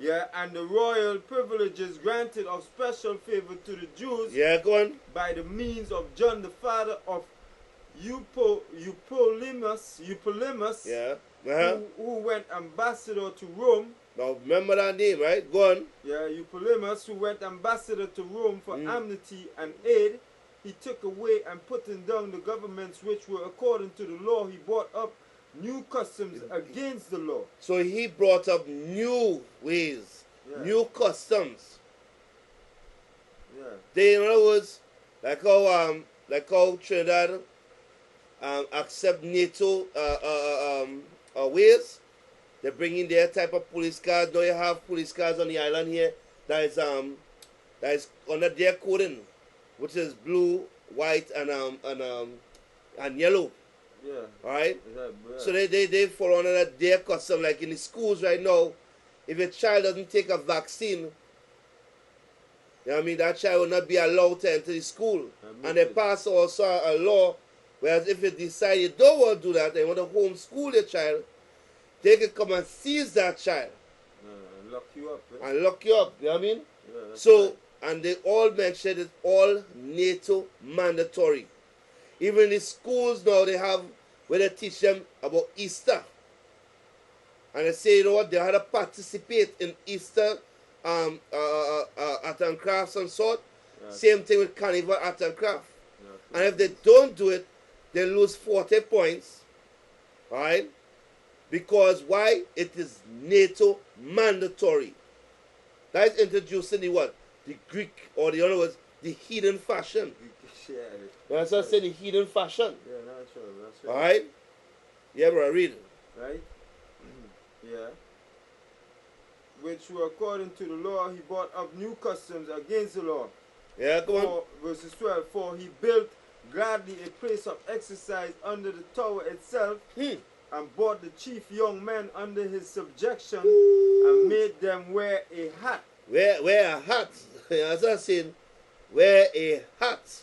Yeah, and the royal privileges granted of special favor to the Jews. Yeah, go on. By the means of John, the father of Eupolemus, Yeah. who went ambassador to Rome. Now remember that name, right? Go on. Yeah, Eupolemus, who went ambassador to Rome for amnesty and aid. He took away and putting down the governments which were according to the law. He brought up new customs against the law. So he brought up new ways, new customs. Yeah. They, in other words, like how Trinidad accept NATO ways. They bring in their type of police cars. Now you have police cars on the island here that is under their coding, which is blue, white, and yellow. Yeah. Alright? Yeah. So they fall under their custom. Like in the schools right now, if a child doesn't take a vaccine, you know what I mean, that child will not be allowed to enter the school. And they pass also a law, whereas if you decide you don't want to do that, and you want to homeschool your child, they can come and seize that child. And lock you up. Eh? And lock you up, you know what I mean? Yeah, So, right. and they all mentioned it's all NATO mandatory. Even in the schools now, they have where they teach them about Easter. And they say, you know what, they had to participate in Easter art and crafts and sort. Yeah. Same thing with carnival art and craft. Yeah, and if they don't do it, they lose 40 points. Alright? Because why? It is NATO mandatory. That is introducing the what? The Greek, or the other words, the heathen fashion. Yeah, that's what I say, the heathen fashion. Yeah, that's right. Alright? Yeah, bro, read it. Right? Yeah. Which were according to the law, he brought up new customs against the law. Yeah, come on. Verses 12. For he built gladly a place of exercise under the tower itself, and brought the chief young men under his subjection, and made them wear a hat. Wear a hat. As I said, wear a hat.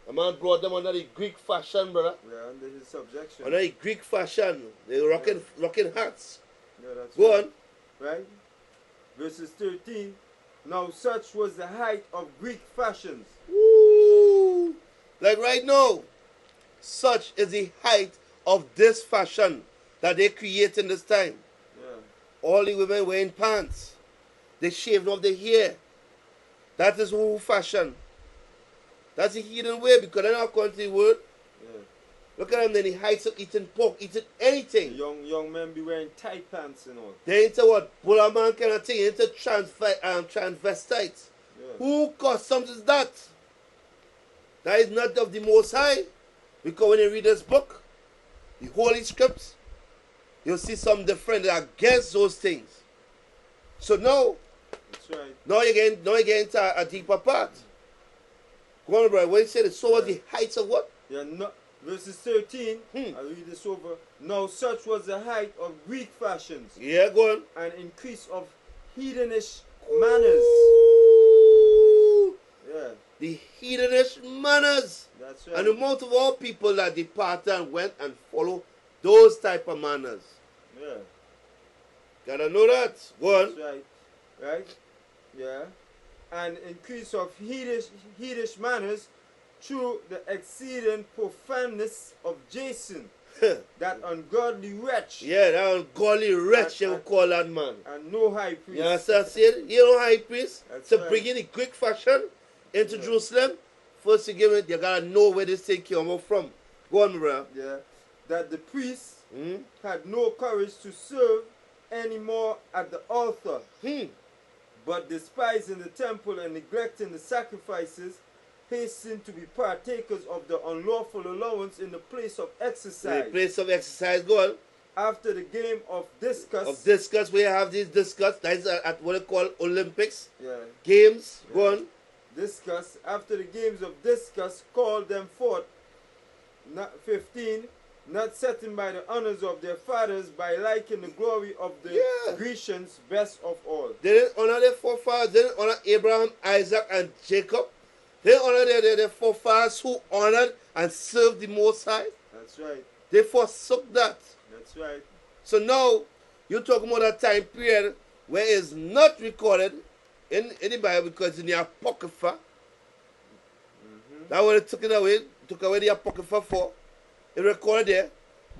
A man brought them under the Greek fashion, brother. Yeah, under his subjection. Under the Greek fashion. They were rocking hats. Yeah, that's Go right. on. Right? Verses 13. Now such was the height of Greek fashions. Woo! Like right now, such is the height of this fashion that they create in this time. Yeah. All the women wearing pants. They shaved off their hair. That is whole fashion. That's the heathen way, because they're not according to the word. Yeah. Look at them, then the heights of eating pork, eating anything. Young men be wearing tight pants and all. They into what? Bulla man kind of thing, into transvestites. Yeah. Who customs is that? That is not of the Most High. Because when you read this book, the Holy Scripts, you'll see some different against those things. So now, that's right. Now you get into a deeper part. Go on, brother. What you said, so was the heights of what? Yeah, no, verses 13, I'll read this over. Now such was the height of Greek fashions. Yeah, go on. And increase of heathenish manners. Yeah. The heathenish manners. That's right. And the amount of all people that departed and went and followed those type of manners. Yeah. Gotta know that. Go on. That's right. Right? Yeah. And increase of heathish manners through the exceeding profaneness of Jason, that ungodly wretch. Yeah, that ungodly wretch, you call that man. And no high priest. You understand? See, you know high priest? That's to right. bring in the Greek fashion into Jerusalem, first you gotta know where this thing came from. Go on, brother. Yeah. That the priests had no courage to serve anymore at the altar. But despising the temple and neglecting the sacrifices, hastened to be partakers of the unlawful allowance in the place of exercise. The place of exercise, go on. After the game of discus. Of discus, we have this discus. That is at what they call Olympics. Yeah. Games, go on. Discus. After the games of discus, called them forth. 15. Not setting by the honors of their fathers, by liking the glory of the Grecians best of all. They didn't honor their forefathers. They didn't honor Abraham, Isaac, and Jacob. They honor their forefathers who honored and served the Most High. That's right. They forsook that. That's right. So now, you're talking about that time period where is not recorded in the Bible because it's in the Apocrypha. That when they took away the Apocrypha for, it recorded there.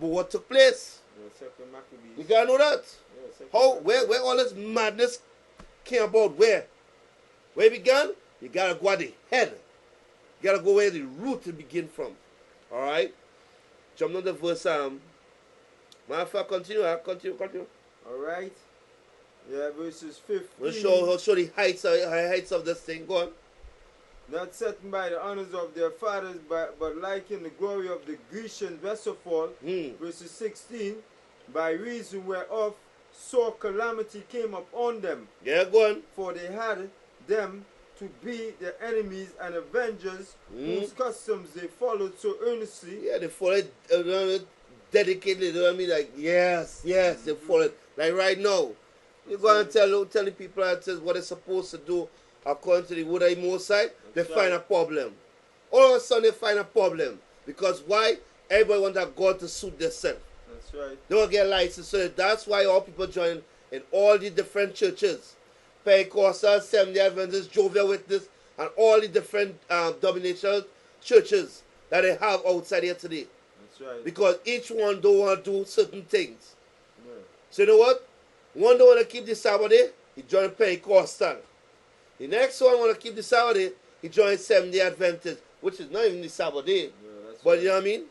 But what took place? You gotta know that. How, where all this madness came about, where it began, you gotta go at the head. You gotta go where the root it begin from. Alright? Jump on the verse, matter of fact, continue. Alright. Yeah, verses 15. We'll show the heights of this thing. Go on. Not certain by the honors of their fathers, but like in the glory of the Grecian Vesopol, verses 16, by reason whereof sore calamity came upon them. Yeah, go on. For they had them to be their enemies and avengers, whose customs they followed so earnestly. Yeah, they followed dedicatedly. You know what I mean? Like, yes, they followed. Like right now, you're going to tell the people that says what they're supposed to do according to the word of the Most High, they find a problem. All of a sudden, they find a problem. Because why? Everybody wants that God to suit themselves. That's right. They don't get license. So that's why all people join in all the different churches. Pentecostal, Seventh-day Adventist, Jehovah's Witness, and all the different denominational churches that they have outside here today. That's right. Because each one don't want to do certain things. Yeah. So you know what? One don't want to keep the Sabbath day, he join Pentecostal. The next one want to keep the Sabbath day, he joins Seventh-day Adventist, which is not even the Sabbath day. Yeah, but right. you know what I mean?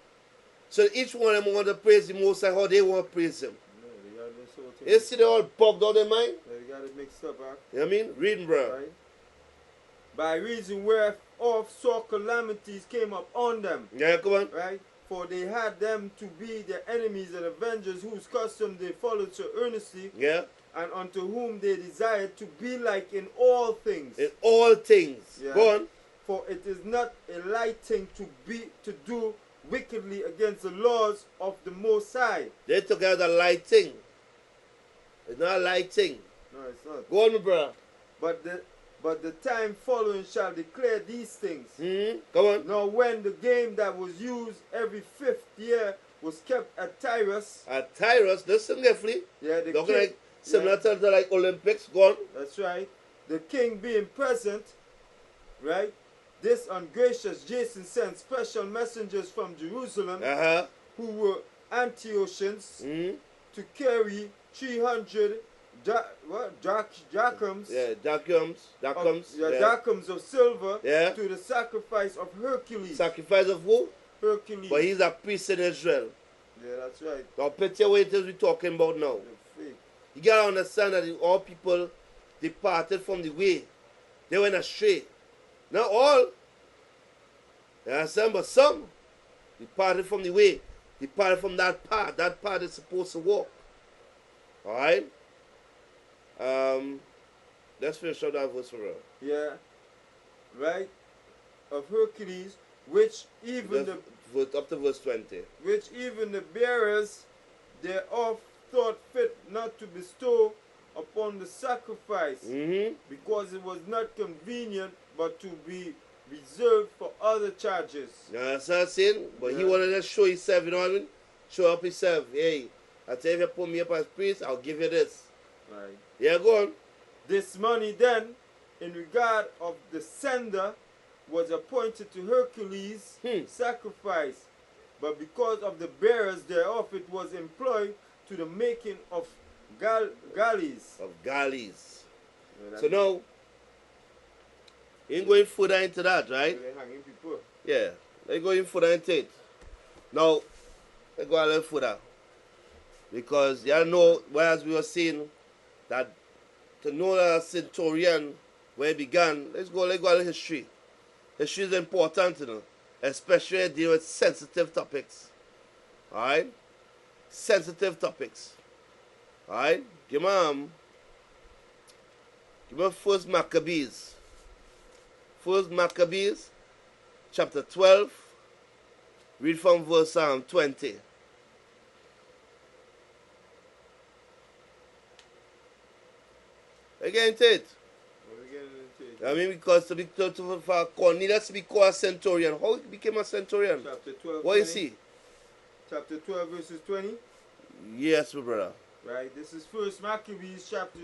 So each one of them want to praise the Most High how they want to praise him. Yeah, they got this whole thing. You see they all bugged out their mind? Yeah, they got it mixed up, huh? You know what I mean? Reading, bro. Right. By reason whereof sore calamities came upon them. Yeah, come on. Right? For they had them to be their enemies and avengers, whose custom they followed so earnestly. Yeah. And unto whom they desired to be like in all things. In all things. Yeah. Go on. For it is not a light thing to do wickedly against the laws of the Most High. They took out a light thing. It's not a light thing. No, it's not. Go on, my brother. But the time following shall declare these things. Come on. Now when the game that was used every 5th year was kept at Tyrus. At Tyrus, listen carefully. Yeah, the looking king, like similar to like Olympics. Go on. That's right. The king being present, right? This ungracious Jason sent special messengers from Jerusalem, who were Antiochians, to carry 300 drachms. Yeah, drachms of silver Yeah. to the sacrifice of Hercules. Sacrifice of who? Hercules. But he's a priest in Israel. Yeah, that's right. Now, picture what it is we're talking about now. You gotta understand that all people departed from the way. They went astray. Not all. You understand? But some departed from the way. Departed from that path. That path is supposed to walk. Alright? Let's finish up that verse for us. Yeah. Right? Of Hercules, which even up to verse 20. Which even the bearers thereof thought fit not to bestow upon the sacrifice, because it was not convenient, but to be reserved for other charges. You know what I'm saying? But he wanted to show himself, you know what I mean? Show up himself. Hey, I tell you, if you put me up as priest, I'll give you this. Right. Yeah, go on. This money then, in regard of the sender, was appointed to Hercules' sacrifice, but because of the bearers thereof, it was employed to the making of galleys. Of galleys. Yeah, so now, you ain't going further into that, right? They're hanging people. Yeah. Let's go in further into it. Now, let's go a little further. Because you know, whereas we were saying that to know that centurion where it began, let's go a little history. History is important, you know, especially dealing with sensitive topics. Alright? Sensitive topics. Alright? Give me First Maccabees. First Maccabees, chapter 12. Read from verse 20. Again, it. I mean, because for Cornelius to be called a centurion, how he became a centurion? Chapter 12. What 20? is he? Chapter 12, verses 20. Yes, my brother. Right. This is First Maccabees, chapter